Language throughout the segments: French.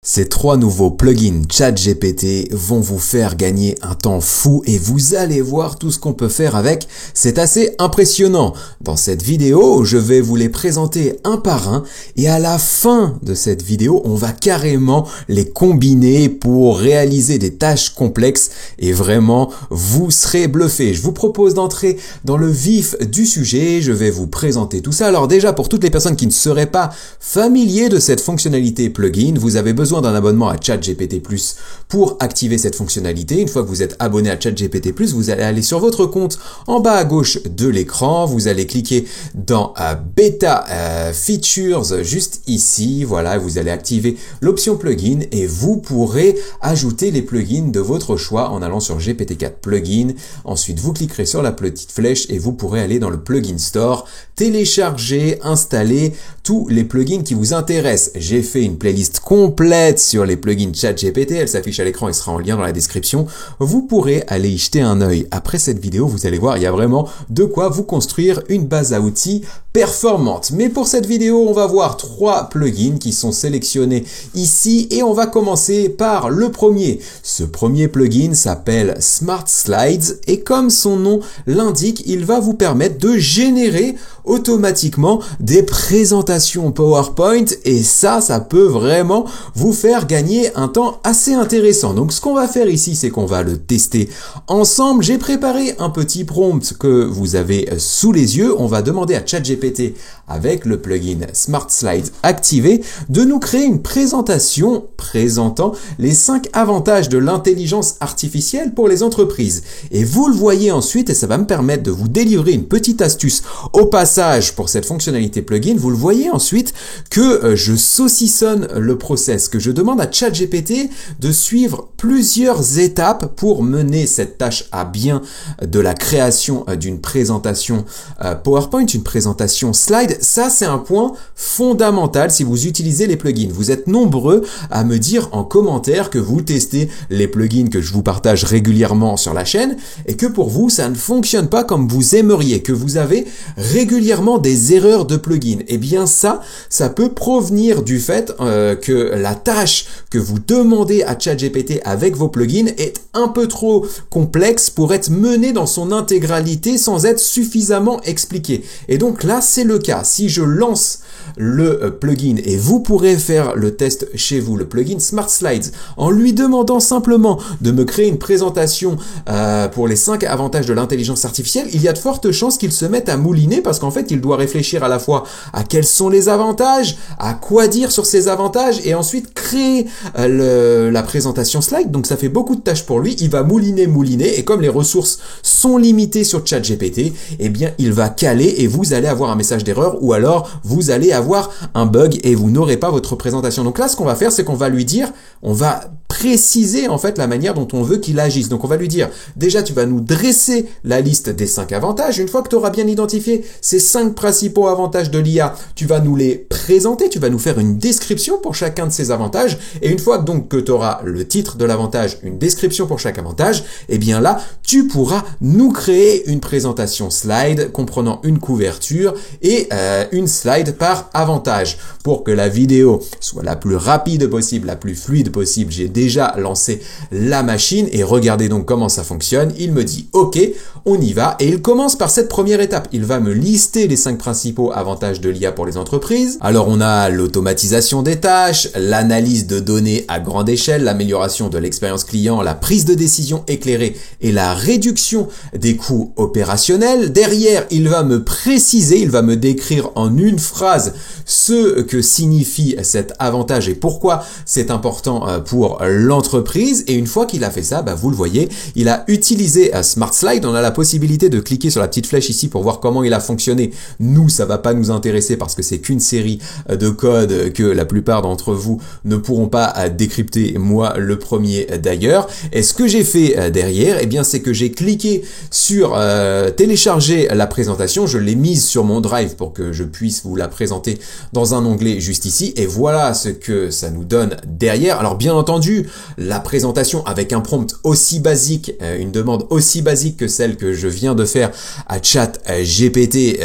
Ces trois nouveaux plugins ChatGPT vont vous faire gagner un temps fou et vous allez voir tout ce qu'on peut faire avec. C'est assez impressionnant. Dans cette vidéo, je vais vous les présenter un par un et à la fin de cette vidéo, on va carrément les combiner pour réaliser des tâches complexes et vraiment, vous serez bluffé. Je vous propose d'entrer dans le vif du sujet. Je vais vous présenter tout ça. Alors déjà, pour toutes les personnes qui ne seraient pas familiers de cette fonctionnalité plugin, vous avez besoin d'un abonnement à ChatGPT+ pour activer cette fonctionnalité. Une fois que vous êtes abonné à ChatGPT+, vous allez aller sur votre compte en bas à gauche de l'écran. Vous allez cliquer dans Beta Features juste ici. Voilà, vous allez activer l'option plugin et vous pourrez ajouter les plugins de votre choix en allant sur GPT-4 Plugin. Ensuite, vous cliquerez sur la petite flèche et vous pourrez aller dans le Plugin Store, télécharger, installer tous les plugins qui vous intéressent. J'ai fait une playlist complète sur les plugins ChatGPT, elle s'affiche à l'écran et sera en lien dans la description. Vous pourrez aller y jeter un œil. Après cette vidéo, vous allez voir, il y a vraiment de quoi vous construire une base à outils performante. Mais pour cette vidéo, on va voir trois plugins qui sont sélectionnés ici et on va commencer par le premier. Ce premier plugin s'appelle Smart Slides et comme son nom l'indique, il va vous permettre de générer automatiquement des présentations PowerPoint et ça peut vraiment vous faire gagner un temps assez intéressant. Donc ce qu'on va faire ici, c'est qu'on va le tester ensemble. J'ai préparé un petit prompt que vous avez sous les yeux. On va demander à ChatGPT avec le plugin Smart Slides activé de nous créer une présentation présentant les 5 avantages de l'intelligence artificielle pour les entreprises. Et vous le voyez ensuite et ça va me permettre de vous délivrer une petite astuce au passage pour cette fonctionnalité plugin. Vous le voyez ensuite que je saucissonne le process, que je demande à ChatGPT de suivre plusieurs étapes pour mener cette tâche à bien de la création d'une présentation PowerPoint, une présentation slide. Ça, c'est un point fondamental si vous utilisez les plugins. Vous êtes nombreux à me dire en commentaire que vous testez les plugins que je vous partage régulièrement sur la chaîne et que pour vous, ça ne fonctionne pas comme vous aimeriez, que vous avez régulièrement des erreurs de plugins. Eh bien ça peut provenir du fait que la tâche que vous demandez à ChatGPT avec vos plugins est un peu trop complexe pour être menée dans son intégralité sans être suffisamment expliquée. Et donc là, c'est le cas. Si je lance le plugin et vous pourrez faire le test chez vous, le plugin Smart Slides, en lui demandant simplement de me créer une présentation pour les 5 avantages de l'intelligence artificielle, il y a de fortes chances qu'il se mette à mouliner parce qu'en fait, il doit réfléchir à la fois à quels sont les avantages, à quoi dire sur ces avantages et ensuite créer la présentation slide. Donc ça fait beaucoup de tâches pour lui. Il va mouliner et comme les ressources sont limitées sur ChatGPT, eh bien il va caler et vous allez avoir un message d'erreur ou alors vous allez avoir un bug et vous n'aurez pas votre présentation. Donc là, ce qu'on va faire, c'est qu'on va lui dire, on va préciser en fait la manière dont on veut qu'il agisse. Donc on va lui dire, déjà tu vas nous dresser la liste des 5 avantages. Une fois que tu auras bien identifié ces 5 principaux avantages de l'IA, tu vas nous les présenter, tu vas nous faire une description pour chacun de ces avantages. Et une fois donc que tu auras le titre de l'avantage, une description pour chaque avantage, eh bien là, tu pourras nous créer une présentation slide comprenant une couverture et une slide par avantage. Pour que la vidéo soit la plus rapide possible, la plus fluide possible, j'ai déjà lancé la machine et regardez donc comment ça fonctionne. Il me dit OK, on y va et il commence par cette première étape. Il va me lister les 5 principaux avantages de l'IA pour les entreprises. Alors on a l'automatisation des tâches, l'analyse de données à grande échelle, l'amélioration de l'expérience client, la prise de décision éclairée et la réduction des coûts opérationnels. Derrière, il va me préciser, il va me décrire en une phrase ce que signifie cet avantage et pourquoi c'est important pour l'entreprise. Et une fois qu'il a fait ça, vous le voyez, il a utilisé Smart Slide. On a la possibilité de cliquer sur la petite flèche ici pour voir comment il a fonctionné. Nous, ça va pas nous intéresser parce que c'est qu'une série de codes que la plupart d'entre vous ne pourront pas décrypter, moi le premier d'ailleurs. Et ce que j'ai fait derrière, eh bien, c'est que j'ai cliqué sur télécharger la présentation. Je l'ai mise sur mon drive pour que je puisse vous la présenter exporter dans un onglet juste ici. Et voilà ce que ça nous donne derrière. Alors bien entendu, la présentation avec un prompt aussi basique, une demande aussi basique que celle que je viens de faire à ChatGPT,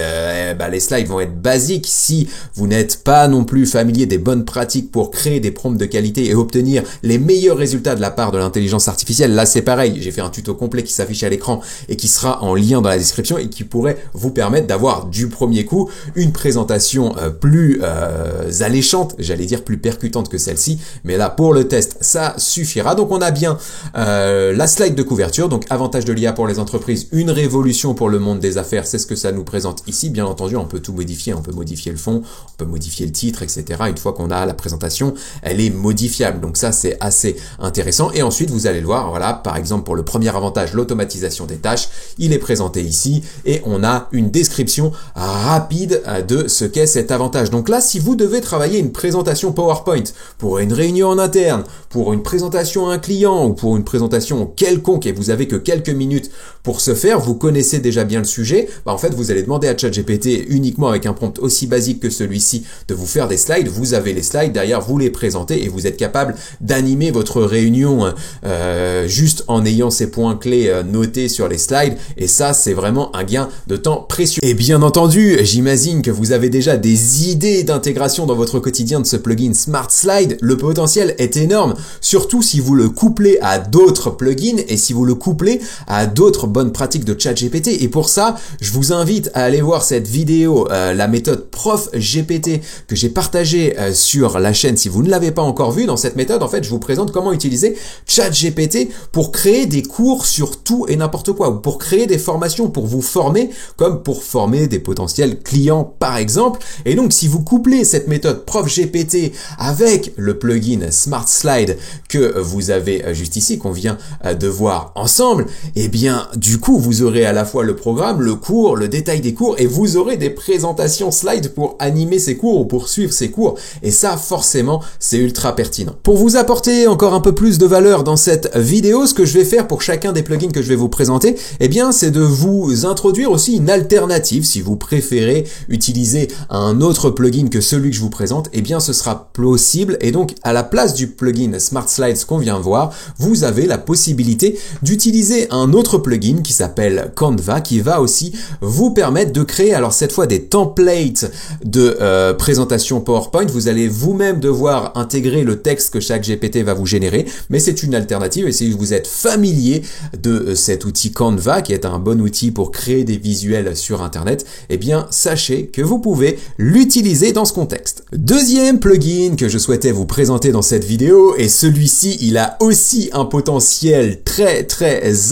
les slides vont être basiques. Si vous n'êtes pas non plus familier des bonnes pratiques pour créer des prompts de qualité et obtenir les meilleurs résultats de la part de l'intelligence artificielle, là c'est pareil, j'ai fait un tuto complet qui s'affiche à l'écran et qui sera en lien dans la description et qui pourrait vous permettre d'avoir du premier coup une présentation plus alléchante, j'allais dire plus percutante que celle-ci, mais là pour le test ça suffira. Donc on a bien la slide de couverture, donc avantage de l'IA pour les entreprises, une révolution pour le monde des affaires, c'est ce que ça nous présente ici. Bien entendu on peut tout modifier, on peut modifier le fond, on peut modifier le titre, etc. Une fois qu'on a la présentation, elle est modifiable, donc ça c'est assez intéressant. Et ensuite vous allez le voir, voilà, par exemple pour le premier avantage, l'automatisation des tâches, il est présenté ici et on a une description rapide de ce qu'est cet avantage. Donc là, si vous devez travailler une présentation PowerPoint pour une réunion en interne, pour une présentation à un client ou pour une présentation quelconque et vous avez que quelques minutes pour ce faire, vous connaissez déjà bien le sujet, en fait vous allez demander à ChatGPT uniquement avec un prompt aussi basique que celui-ci de vous faire des slides. Vous avez les slides, derrière vous les présentez et vous êtes capable d'animer votre réunion juste en ayant ces points clés notés sur les slides, et ça c'est vraiment un gain de temps précieux. Et bien entendu, j'imagine que vous avez déjà des idées d'intégration dans votre quotidien de ce plugin Smart Slide. Le potentiel est énorme, surtout si vous le couplez à d'autres plugins et si vous le couplez à d'autres bonnes pratiques de ChatGPT. Et pour ça, je vous invite à aller voir cette vidéo, la méthode Prof GPT que j'ai partagée sur la chaîne. Si vous ne l'avez pas encore vue, dans cette méthode, en fait, je vous présente comment utiliser ChatGPT pour créer des cours sur tout et n'importe quoi, ou pour créer des formations pour vous former, comme pour former des potentiels clients par exemple. Et donc si vous couplez cette méthode Prof GPT avec le plugin Smart Slide que vous avez juste ici, qu'on vient de voir ensemble, et bien du coup vous aurez à la fois le programme, le cours, le détail des cours, et vous aurez des présentations slides pour animer ces cours ou pour suivre ces cours. Et ça forcément c'est ultra pertinent. Pour vous apporter encore un peu plus de valeur dans cette vidéo, ce que je vais faire pour chacun des plugins que je vais vous présenter, eh bien c'est de vous introduire aussi une alternative. Si vous préférez utiliser un autre plugin que celui que je vous présente, eh bien ce sera possible. Et donc à la place du plugin Smart Slides qu'on vient de voir, vous avez la possibilité d'utiliser un autre plugin qui s'appelle Canva, qui va aussi vous permettre de créer, alors cette fois des templates de présentation PowerPoint. Vous allez vous-même devoir intégrer le texte que chaque GPT va vous générer, mais c'est une alternative. Et si vous êtes familier de cet outil Canva, qui est un bon outil pour créer des visuels sur Internet, eh bien sachez que vous pouvez l'utiliser dans ce contexte. Deuxième plugin que je souhaitais vous présenter dans cette vidéo, et celui-ci il a aussi un potentiel très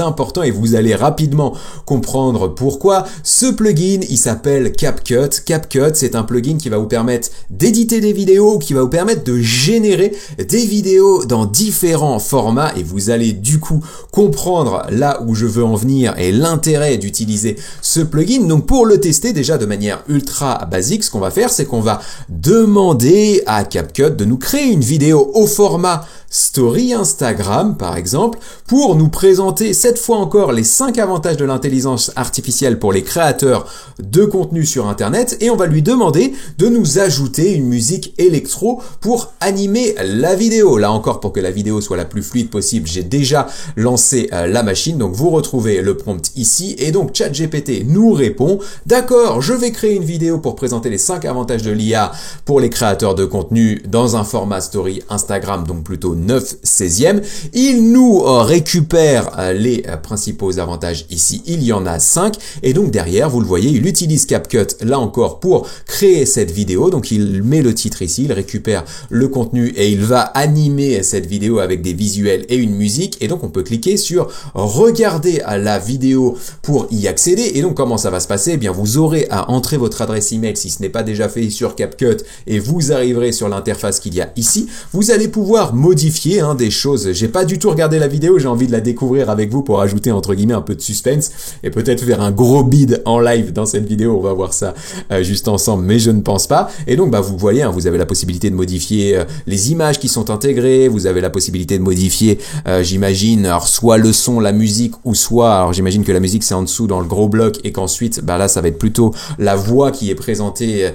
important et vous allez rapidement comprendre pourquoi. Ce plugin il s'appelle CapCut. CapCut c'est un plugin qui va vous permettre d'éditer des vidéos, qui va vous permettre de générer des vidéos dans différents formats, et vous allez du coup comprendre là où je veux en venir et l'intérêt d'utiliser ce plugin. Donc pour le tester déjà de manière ultra basique, ce qu'on va faire c'est qu'on va demander à CapCut de nous créer une vidéo au format Story Instagram par exemple, pour nous présenter cette fois encore les 5 avantages de l'intelligence artificielle pour les créateurs de contenu sur Internet, et on va lui demander de nous ajouter une musique électro pour animer la vidéo. Là encore, pour que la vidéo soit la plus fluide possible, j'ai déjà lancé la machine, donc vous retrouvez le prompt ici, et donc ChatGPT nous répond: d'accord, je vais créer une vidéo pour présenter les 5 avantages de l'IA pour les créateurs de contenu dans un format Story Instagram, donc plutôt 9/16e. Il nous récupère les principaux avantages ici, il y en a 5, et donc derrière vous le voyez, il utilise CapCut là encore pour créer cette vidéo. Donc il met le titre ici, il récupère le contenu et il va animer cette vidéo avec des visuels et une musique, et donc on peut cliquer sur regarder la vidéo pour y accéder. Et donc comment ça va se passer? Eh bien vous aurez à entrer votre adresse email si ce n'est pas déjà fait sur CapCut, et vous arriverez sur l'interface qu'il y a ici. Vous allez pouvoir modifier modifier des choses. J'ai pas du tout regardé la vidéo, j'ai envie de la découvrir avec vous pour ajouter entre guillemets un peu de suspense et peut-être faire un gros bid en live dans cette vidéo. On va voir ça juste ensemble, mais je ne pense pas. Et donc vous voyez, vous avez la possibilité de modifier les images qui sont intégrées, vous avez la possibilité de modifier, j'imagine, alors soit le son, la musique, ou soit, alors j'imagine que la musique c'est en dessous dans le gros bloc et qu'ensuite là ça va être plutôt la voix qui est présentée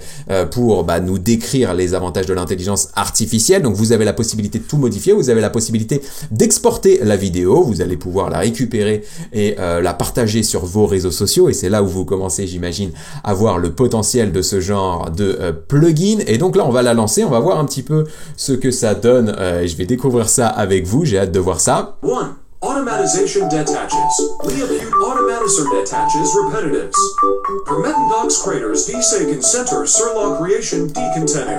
pour nous décrire les avantages de l'intelligence artificielle. Donc vous avez la possibilité de tout modifier, vous avez la possibilité d'exporter la vidéo, vous allez pouvoir la récupérer et la partager sur vos réseaux sociaux, et c'est là où vous commencez, j'imagine, à voir le potentiel de ce genre de plugin. Et donc là on va la lancer, on va voir un petit peu ce que ça donne, et je vais découvrir ça avec vous, j'ai hâte de voir ça. Automatization detaches. Leopute automatizer detaches repetitives. Permetten docs craters desegen center surlaw creation decontinu.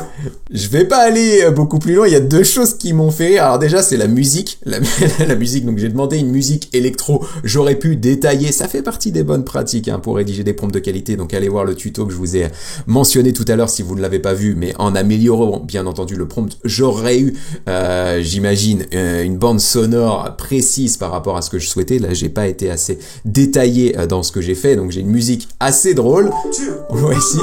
Je vais pas aller beaucoup plus loin, il y a deux choses qui m'ont fait rire. Alors déjà c'est la musique, la musique, donc j'ai demandé une musique électro, j'aurais pu détailler, ça fait partie des bonnes pratiques pour rédiger des prompts de qualité, donc allez voir le tuto que je vous ai mentionné tout à l'heure si vous ne l'avez pas vu, mais en améliorant bien entendu le prompt, j'aurais eu, j'imagine, une bande sonore précise par rapport à ce que je souhaitais. Là j'ai pas été assez détaillé dans ce que j'ai fait, donc j'ai une musique assez drôle. On voit ici,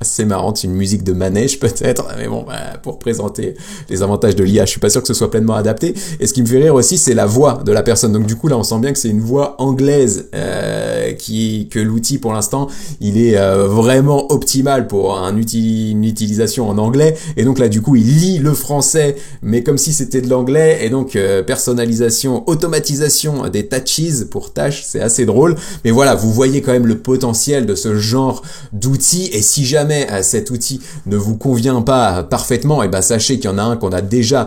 assez marrante, une musique de manège peut-être, mais bon, pour présenter les avantages de l'IA, je suis pas sûr que ce soit pleinement adapté. Et ce qui me fait rire aussi, c'est la voix de la personne. Donc du coup là on sent bien que c'est une voix anglaise, que l'outil pour l'instant il est vraiment optimal pour une utilisation en anglais, et donc là du coup il lit le français mais comme si c'était de l'anglais, et donc personnalisation, automatisation des tâches pour tâches, c'est assez drôle. Mais voilà, vous voyez quand même le potentiel de ce genre d'outil, et si jamais cet outil ne vous convient pas parfaitement, et sachez qu'il y en a un qu'on a déjà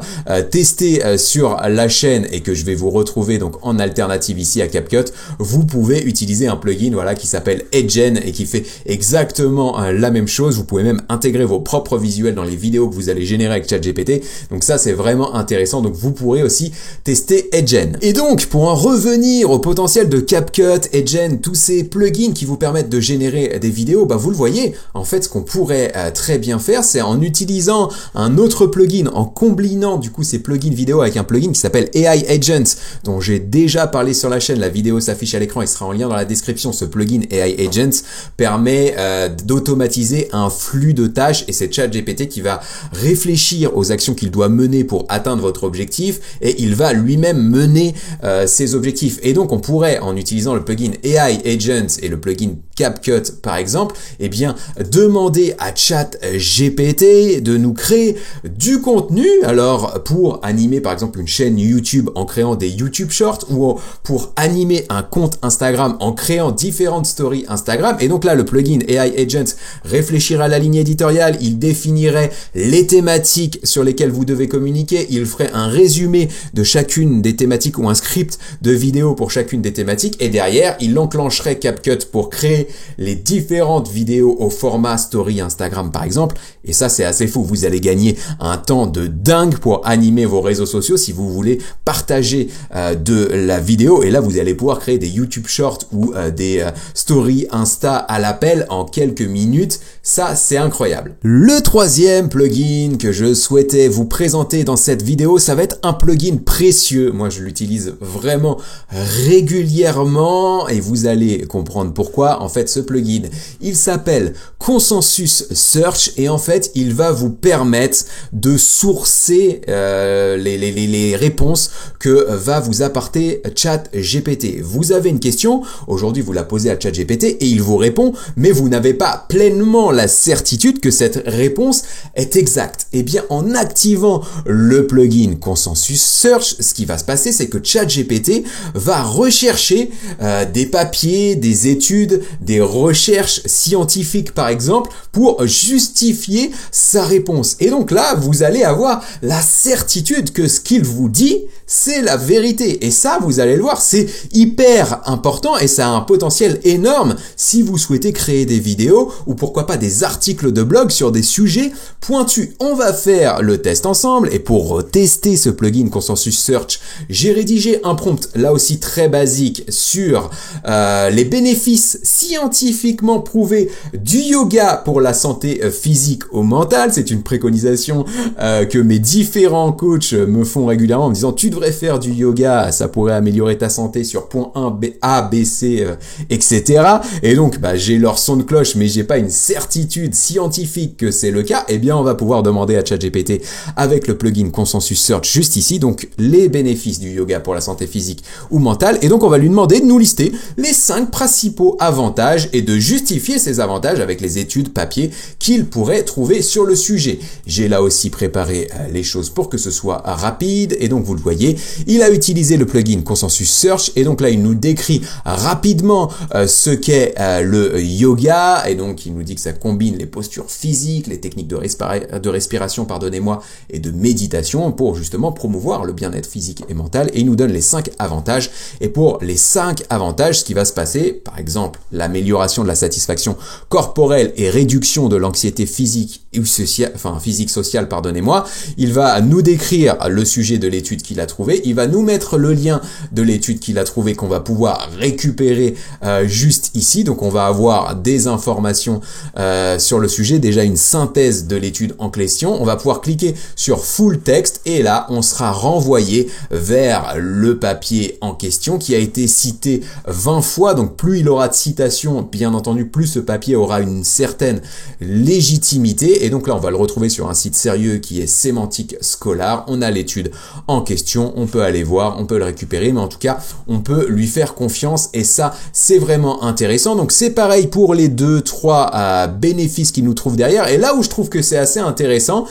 testé sur la chaîne et que je vais vous retrouver donc en alternative ici à CapCut. Vous pouvez utiliser un plugin qui s'appelle Edgen et qui fait exactement la même chose. Vous pouvez même intégrer vos propres visuels dans les vidéos que vous allez générer avec ChatGPT. Donc ça c'est vraiment intéressant, donc vous pourrez aussi tester Edgen. Et donc pour en revenir au potentiel de CapCut, Edgen, tous ces plugins qui vous permettent de générer des vidéos, vous le voyez, en fait ce qu'on pourrait très bien faire, c'est en utilisant un autre plugin, en combinant du coup ces plugins vidéo avec un plugin qui s'appelle AI Agent, dont j'ai déjà parlé sur la chaîne. La vidéo s'affiche à l'écran et sera en lien dans la description. Ce plugin AI Agent permet d'automatiser un flux de tâches, et c'est ChatGPT qui va réfléchir aux actions qu'il doit mener pour atteindre votre objectif, et il va lui-même mener ses objectifs. Et donc on pourrait, en utilisant le plugin AI Agent et le plugin CapCut par exemple, demander à ChatGPT de nous créer du contenu, alors pour animer par exemple une chaîne YouTube en créant des YouTube Shorts, ou pour animer un compte Instagram en créant différentes stories Instagram. Et donc là le plugin AI Agent réfléchirait à la ligne éditoriale, il définirait les thématiques sur lesquelles vous devez communiquer, il ferait un résumé de chacune des thématiques ou un script de vidéo pour chacune des thématiques, et derrière il enclencherait CapCut pour créer les différentes vidéos au format story Instagram par exemple. Et ça c'est assez fou, vous allez gagner un temps de dingue pour animer vos réseaux sociaux si vous voulez partager de la vidéo, et là vous allez pouvoir créer des YouTube Shorts ou des stories Insta à l'appel en quelques minutes. Ça c'est incroyable. Le troisième plugin que je souhaitais vous présenter dans cette vidéo, ça va être un plugin précieux. Moi je l'utilise vraiment régulièrement et vous allez comprendre pourquoi. En fait ce plugin il s'appelle Consensus Search, et en fait il va vous permettre de sourcer les réponses que va vous apporter ChatGPT. Vous avez une question, aujourd'hui vous la posez à ChatGPT et il vous répond, mais vous n'avez pas pleinement la certitude que cette réponse est exacte. Et bien en activant le plugin Consensus Search, ce qui va se passer, c'est que ChatGPT va rechercher des papiers, des études, des recherches scientifiques par exemple, pour justifier sa réponse. Et donc là, vous allez avoir la certitude que ce qu'il vous dit, c'est la vérité. Et ça, vous allez le voir, c'est hyper important et ça a un potentiel énorme si vous souhaitez créer des vidéos ou pourquoi pas des articles de blog sur des sujets pointus. On va faire le test ensemble, et pour tester ce plugin Consensus Search, j'ai rédigé un prompt là aussi très basique sur les bénéfices scientifiquement prouvés du yoga pour la santé physique au mental. C'est une préconisation que mes différents coachs me font régulièrement en me disant tu devrais faire du yoga, ça pourrait améliorer ta santé sur point 1, A, B, C, etc. Et donc j'ai leur son de cloche, mais j'ai pas une certitude scientifique que c'est le cas. Eh bien on va pouvoir demander à ChatGPT avec le plugin Consensus Search juste ici, donc les bénéfices du yoga pour la santé physique ou mentale. Et donc on va lui demander de nous lister les 5 principaux avantages et de justifier ces avantages avec les études papier qu'il pourrait trouver sur le sujet. J'ai là aussi préparé les choses pour que ce soit rapide, et donc vous le voyez, il a utilisé le plugin Consensus Search, et donc là il nous décrit rapidement ce qu'est le yoga, et donc il nous dit que ça combine les postures physiques, les techniques de respiration, pardonnez-moi, et de méditation pour justement promouvoir le bien-être physique et mental, et il nous donne les 5 avantages. Et pour les 5 avantages, ce qui va se passer, par exemple, l'amélioration de la satisfaction corporelle et réduction de l'anxiété physique ou sociale, physique-sociale, pardonnez-moi, il va nous décrire le sujet de l'étude qu'il a trouvé, il va nous mettre le lien de l'étude qu'il a trouvé qu'on va pouvoir récupérer juste ici. Donc on va avoir des informations sur le sujet, déjà une synthèse de l'étude en question. On va pouvoir cliquer sur full text et là on sera renvoyé vers le papier en question qui a été cité 20 fois. Donc plus il aura de citations, bien entendu, plus ce papier aura une certaine légitimité. Et donc là on va le retrouver sur un site sérieux qui est Sémantique Scholar. On a l'étude en question, on peut aller voir, on peut le récupérer, mais en tout cas on peut lui faire confiance, et ça c'est vraiment intéressant. Donc c'est pareil pour les 2-3 bénéfices qu'il nous trouve derrière. Et là où je trouve que c'est assez intéressant,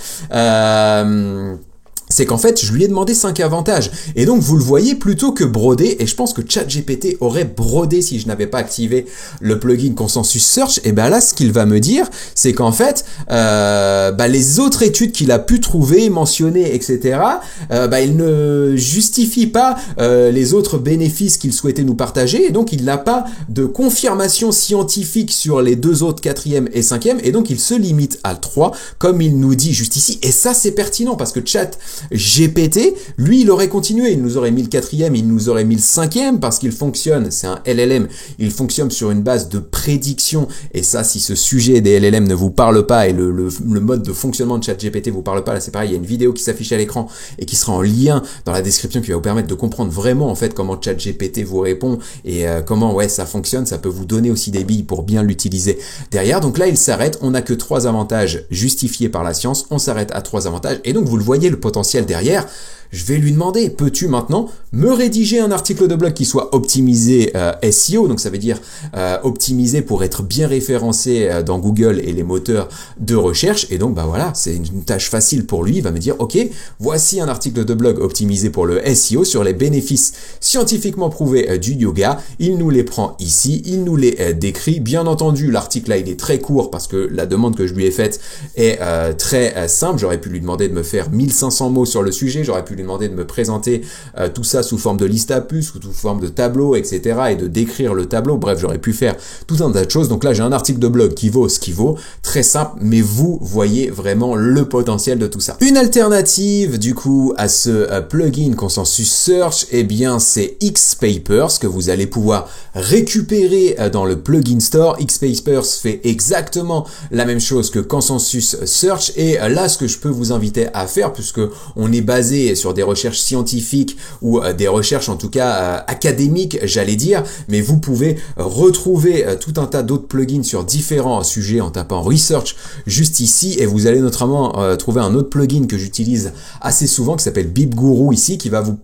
c'est qu'en fait, je lui ai demandé 5 avantages. Et donc, vous le voyez, plutôt que broder, et je pense que ChatGPT aurait brodé si je n'avais pas activé le plugin Consensus Search, et ben là, ce qu'il va me dire, c'est qu'en fait, les autres études qu'il a pu trouver, mentionner, etc., il ne justifie pas les autres bénéfices qu'il souhaitait nous partager, et donc il n'a pas de confirmation scientifique sur les 2 autres, 4e et 5e, et donc il se limite à 3, comme il nous dit juste ici. Et ça, c'est pertinent, parce que ChatGPT, lui, il aurait continué, il nous aurait mis le 4e, il nous aurait mis le 5e, parce qu'il fonctionne, c'est un LLM, il fonctionne sur une base de prédiction, et ça, si ce sujet des LLM ne vous parle pas, et le mode de fonctionnement de ChatGPT vous parle pas, là c'est pareil, il y a une vidéo qui s'affiche à l'écran, et qui sera en lien dans la description, qui va vous permettre de comprendre vraiment, en fait, comment ChatGPT vous répond, et comment, ça fonctionne, ça peut vous donner aussi des billes pour bien l'utiliser derrière. Donc là, il s'arrête, on n'a que 3 avantages justifiés par la science, on s'arrête à 3 avantages, et donc vous le voyez, le potentiel derrière. Je vais lui demander, peux-tu maintenant me rédiger un article de blog qui soit optimisé SEO, donc ça veut dire optimisé pour être bien référencé dans Google et les moteurs de recherche. Et donc voilà, c'est une tâche facile pour lui. Il va me dire, ok, voici un article de blog optimisé pour le SEO sur les bénéfices scientifiquement prouvés du yoga. Il nous les prend ici, il nous les décrit. Bien entendu, l'article là, il est très court parce que la demande que je lui ai faite est très simple. J'aurais pu lui demander de me faire 1500 mots sur le sujet, j'aurais pu lui demander de me présenter tout ça sous forme de liste à puces ou sous forme de tableau, etc. et de décrire le tableau. Bref, j'aurais pu faire tout un tas de choses. Donc là, j'ai un article de blog qui vaut ce qui vaut. Très simple, mais vous voyez vraiment le potentiel de tout ça. Une alternative, du coup, à ce plugin Consensus Search, eh bien, c'est Xpapers que vous allez pouvoir récupérer dans le plugin store. Xpapers fait exactement la même chose que Consensus Search. Et là, ce que je peux vous inviter à faire, puisque on est basé sur des recherches scientifiques ou des recherches en tout cas académiques, j'allais dire, mais vous pouvez retrouver tout un tas d'autres plugins sur différents sujets en tapant Research juste ici, et vous allez notamment trouver un autre plugin que j'utilise assez souvent qui s'appelle BibGuru ici, qui va vous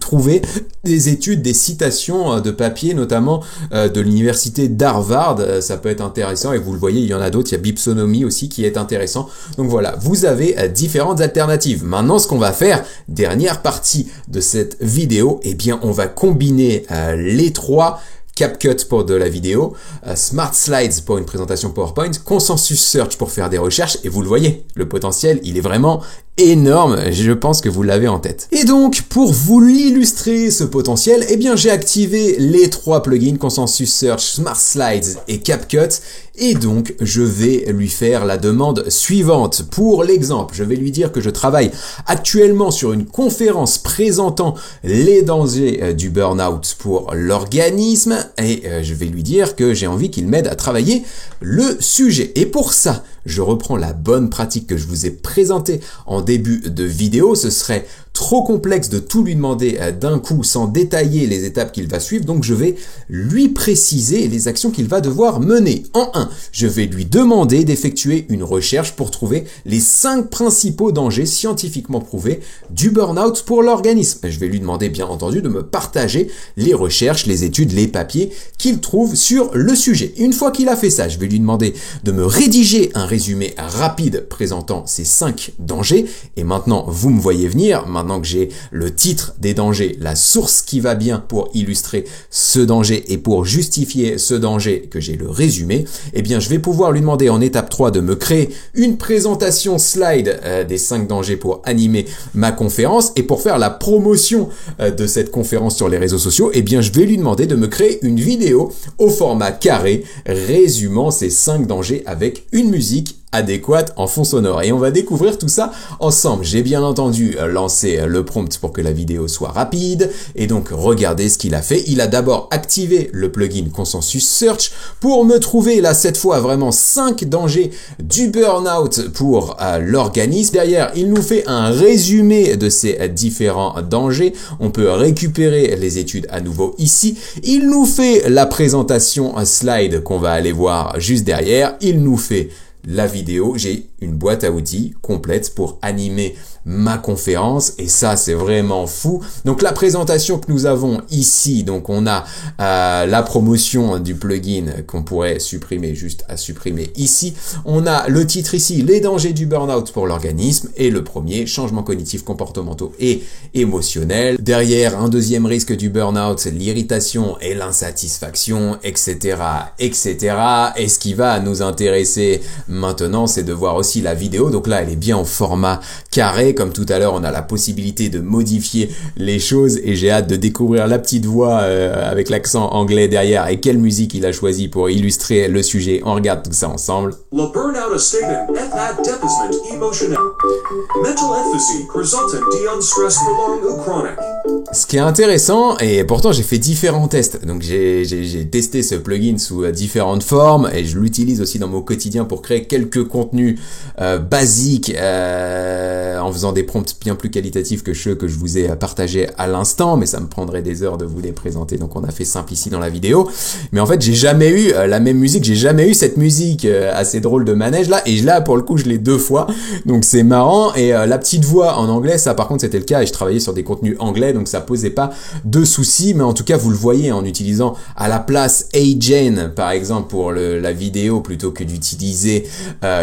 trouver des études, des citations de papier, notamment de l'université d'Harvard. Ça peut être intéressant, et vous le voyez, il y en a d'autres. Il y a Bipsonomy aussi qui est intéressant. Donc voilà, vous avez différentes alternatives. Maintenant, ce qu'on va faire, dernière partie de cette vidéo, eh bien, on va combiner les 3. CapCut pour de la vidéo, Smart Slides pour une présentation PowerPoint, Consensus Search pour faire des recherches, et vous le voyez, le potentiel, il est vraiment énorme, je pense que vous l'avez en tête. Et donc, pour vous l'illustrer, ce potentiel, eh bien, j'ai activé les 3 plugins, Consensus Search, Smart Slides et CapCut, et donc, je vais lui faire la demande suivante. Pour l'exemple, je vais lui dire que je travaille actuellement sur une conférence présentant les dangers du burn-out pour l'organisme, et je vais lui dire que j'ai envie qu'il m'aide à travailler le sujet. Et pour ça, je reprends la bonne pratique que je vous ai présentée en début de vidéo. Ce serait trop complexe de tout lui demander d'un coup sans détailler les étapes qu'il va suivre, donc je vais lui préciser les actions qu'il va devoir mener. En 1, je vais lui demander d'effectuer une recherche pour trouver les 5 principaux dangers scientifiquement prouvés du burn-out pour l'organisme. Je vais lui demander bien entendu de me partager les recherches, les études, les papiers qu'il trouve sur le sujet. Une fois qu'il a fait ça, je vais lui demander de me rédiger un résumé rapide présentant ces 5 dangers. Et maintenant, vous me voyez venir, maintenant que j'ai le titre des dangers, la source qui va bien pour illustrer ce danger et pour justifier ce danger, que j'ai le résumé, eh bien je vais pouvoir lui demander en étape 3 de me créer une présentation slide des 5 dangers pour animer ma conférence, et pour faire la promotion de cette conférence sur les réseaux sociaux, eh bien je vais lui demander de me créer une vidéo au format carré résumant ces 5 dangers avec une musique adéquate en fond sonore. Et on va découvrir tout ça ensemble. J'ai bien entendu lancé le prompt pour que la vidéo soit rapide, et donc regardez ce qu'il a fait. Il a d'abord activé le plugin Consensus Search pour me trouver là cette fois vraiment 5 dangers du burn-out pour l'organisme. Derrière, il nous fait un résumé de ces différents dangers. On peut récupérer les études à nouveau ici. Il nous fait la présentation slide qu'on va aller voir juste derrière. Il nous fait la vidéo. J'ai une boîte à outils complète pour animer ma conférence, et ça c'est vraiment fou. Donc la présentation que nous avons ici, donc on a la promotion du plugin qu'on pourrait supprimer, juste à supprimer ici. On a le titre ici, les dangers du burn-out pour l'organisme, et le premier, changements cognitifs, comportementaux et émotionnels. Derrière, un deuxième risque du burn-out, c'est l'irritation et l'insatisfaction, etc., etc. Et ce qui va nous intéresser maintenant, c'est de voir aussi la vidéo. Donc là, elle est bien au format carré. Comme tout à l'heure, on a la possibilité de modifier les choses, et j'ai hâte de découvrir la petite voix avec l'accent anglais derrière, et quelle musique il a choisi pour illustrer le sujet. On regarde tout ça ensemble. Le burnout statement at dépassement émotionnel. Mental emphasis resultant d'un stress prolongé ou chronique. Ce qui est intéressant, et pourtant j'ai fait différents tests, donc j'ai testé ce plugin sous différentes formes, et je l'utilise aussi dans mon quotidien pour créer quelques contenus basiques en faisant des prompts bien plus qualitatifs que ceux que je vous ai partagés à l'instant, mais ça me prendrait des heures de vous les présenter, donc on a fait simple ici dans la vidéo. Mais en fait, j'ai jamais eu la même musique, j'ai jamais eu cette musique assez drôle de manège là, et là pour le coup je l'ai 2 fois, donc c'est marrant. Et la petite voix en anglais, ça par contre c'était le cas, et je travaillais sur des contenus anglais, donc ça posait pas de soucis. Mais en tout cas, vous le voyez en utilisant à la place HeyGen par exemple pour la vidéo, plutôt que d'utiliser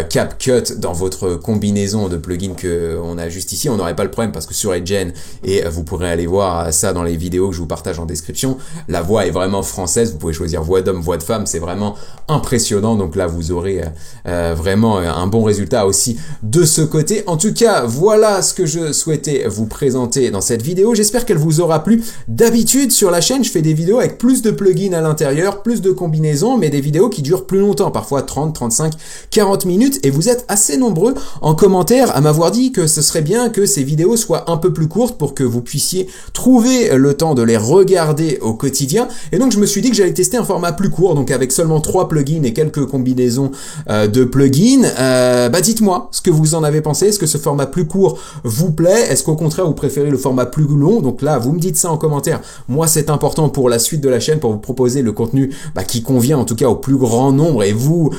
CapCut dans votre combinaison de plugins que on a juste ici, on n'aurait pas le problème, parce que sur HeyGen, et vous pourrez aller voir ça dans les vidéos que je vous partage en description, la voix est vraiment française. Vous pouvez choisir voix d'homme, voix de femme, c'est vraiment impressionnant. Donc là, vous aurez vraiment un bon résultat aussi de ce côté. En tout cas, voilà ce que je souhaitais vous présenter dans cette vidéo. J'espère qu'elle vous aura plu. D'habitude, sur la chaîne, je fais des vidéos avec plus de plugins à l'intérieur, plus de combinaisons, mais des vidéos qui durent plus longtemps, parfois 30, 35, 40 minutes, et vous êtes assez nombreux en commentaire à m'avoir dit que ce serait bien que ces vidéos soient un peu plus courtes pour que vous puissiez trouver le temps de les regarder au quotidien. Et donc je me suis dit que j'allais tester un format plus court, donc avec seulement 3 plugins et quelques combinaisons de plugins. Dites-moi ce que vous en avez pensé. Est-ce que ce format plus court vous plaît? Est-ce qu'au contraire vous préférez le format plus long? Donc là, vous me dites ça en commentaire. Moi, c'est important pour la suite de la chaîne, pour vous proposer le contenu qui convient en tout cas au plus grand nombre, et vous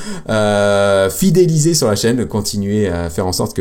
fidéliser sur la chaîne, continuer à faire en sorte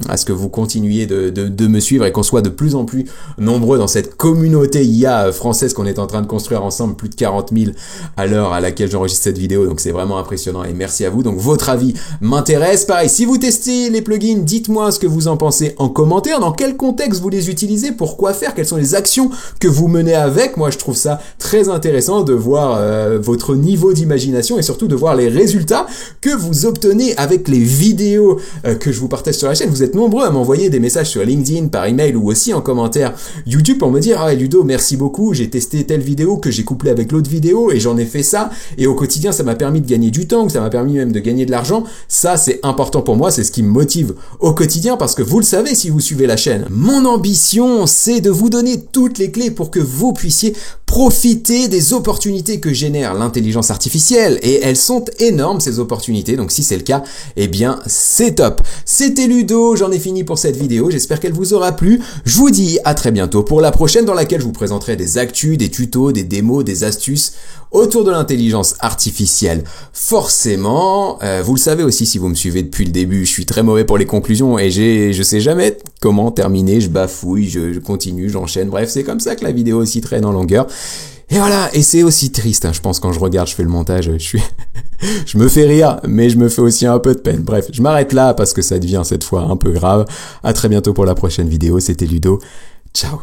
à ce que vous continuiez de me suivre, et qu'on soit de plus en plus nombreux dans cette communauté IA française qu'on est en train de construire ensemble, plus de 40 000 à l'heure à laquelle j'enregistre cette vidéo, donc c'est vraiment impressionnant, et merci à vous. Donc votre avis m'intéresse. Pareil, si vous testez les plugins, dites-moi ce que vous en pensez en commentaire, dans quel contexte vous les utilisez, pourquoi faire, quelles sont les actions que vous menez avec. Moi je trouve ça très intéressant de voir votre niveau d'imagination, et surtout de voir les résultats que vous obtenez avec les vidéos que je vous partage sur la chaîne. Vous êtes nombreux à m'envoyer des messages sur LinkedIn, par email, ou aussi en commentaire YouTube pour me dire: ah Ludo, merci beaucoup, j'ai testé telle vidéo que j'ai couplé avec l'autre vidéo et j'en ai fait ça, et au quotidien ça m'a permis de gagner du temps, ça m'a permis même de gagner de l'argent. Ça c'est important pour moi, c'est ce qui me motive au quotidien, parce que vous le savez si vous suivez la chaîne, mon ambition c'est de vous donner donner toutes les clés pour que vous puissiez profiter des opportunités que génère l'intelligence artificielle. Et elles sont énormes, ces opportunités, donc si c'est le cas, eh bien c'est top. C'était Ludo, j'en ai fini pour cette vidéo, j'espère qu'elle vous aura plu. Je vous dis à très bientôt pour la prochaine dans laquelle je vous présenterai des actus, des tutos, des démos, des astuces autour de l'intelligence artificielle. Forcément, vous le savez aussi si vous me suivez depuis le début, je suis très mauvais pour les conclusions et je sais jamais comment terminer, je bafouille, je continue, j'enchaîne, bref, c'est comme ça que la vidéo aussi traîne en longueur. Et voilà, et c'est aussi triste, hein, je pense quand je regarde, je fais le montage, je me fais rire, mais je me fais aussi un peu de peine. Bref, je m'arrête là parce que ça devient cette fois un peu grave. À très bientôt pour la prochaine vidéo, c'était Ludo. Ciao.